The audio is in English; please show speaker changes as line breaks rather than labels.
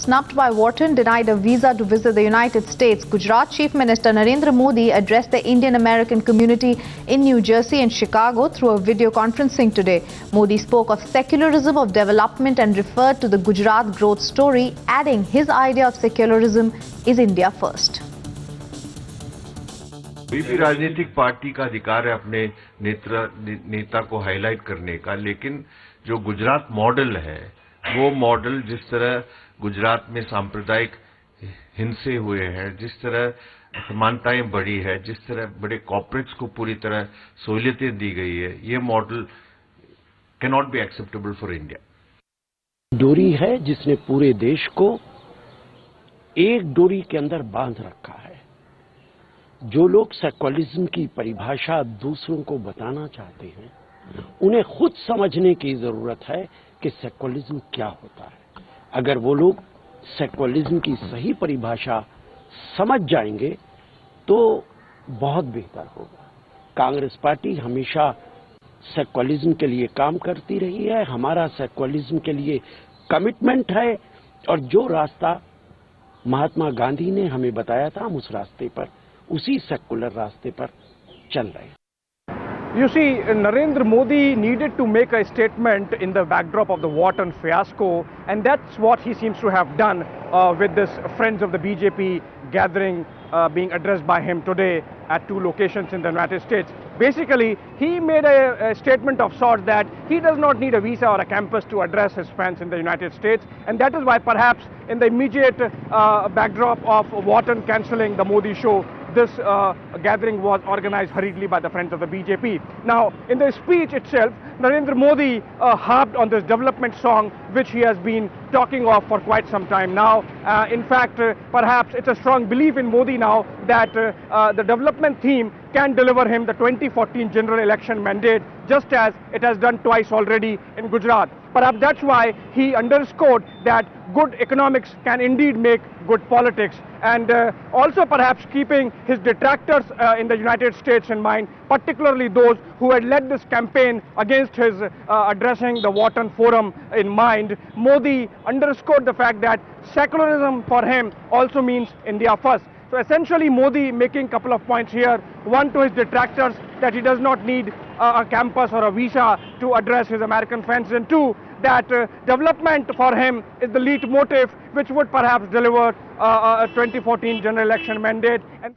snubbed by Wharton, denied a visa to visit the United States. Gujarat Chief Minister Narendra Modi addressed the Indian American community in New Jersey and Chicago through a video conferencing today. Modi spoke of secularism of development and referred to the Gujarat growth story, adding his idea of secularism is India first.
कोई भी राजनीतिक party का अधिकार है अपने नेता को highlight करने का, लेकिन जो गुजरात मॉडल है वो मॉडल जिस तरह गुजरात में सांप्रदायिक हिंसे हुए हैं, जिस तरह समानताएं बढ़ी है, जिस तरह बड़े कॉर्पोरेट्स को पूरी तरह सहूलियतें दी गई है, ये model can not be acceptable for India.
डोरी है जिसने पूरे देश को एक डोरी के अंदर बांध रखा है। जो लोग सेक्युलरिज्म की परिभाषा दूसरों को बताना चाहते हैं, उन्हें खुद समझने की जरूरत है कि सेक्युलरिज्म क्या होता है। अगर वो लोग सेक्युलरिज्म की सही परिभाषा समझ जाएंगे तो बहुत बेहतर होगा। कांग्रेस पार्टी हमेशा सेक्युलरिज्म के लिए काम करती रही है। हमारा सेक्युलरिज्म के लिए कमिटमेंट है और जो रास्ता महात्मा गांधी ने हमें बताया था, हम उस रास्ते पर, उसी सेक्युलर रास्ते पर चल रहे हैं।
You see, Narendra Modi needed to make a statement in the backdrop of the Wharton fiasco, and that's what he seems to have done with this Friends of the BJP gathering being addressed by him today at 2 locations in the United States. Basically, he made a statement of sorts that he does not need a visa or a campus to address his friends in the United States, and that is why perhaps in the immediate backdrop of Wharton cancelling the Modi show, this gathering was organized hurriedly by the Friends of the BJP. Now, in the speech itself, Narendra Modi harped on this development song which he has been talking of for quite some time now. In fact, perhaps it's a strong belief in Modi now that the development theme can deliver him the 2014 general election mandate, just as it has done twice already in Gujarat. Perhaps that's why he underscored that good economics can indeed make good politics, and also perhaps keeping his detractors in the United States in mind, particularly those who had led this campaign against his addressing the Wharton Forum in mind. Modi underscored the fact that secularism for him also means India first. So essentially Modi making a couple of points here. One, to his detractors, that he does not need a campus or a visa to address his American friends, and 2, that development for him is the lead motive which would perhaps deliver a 2014 general election mandate. And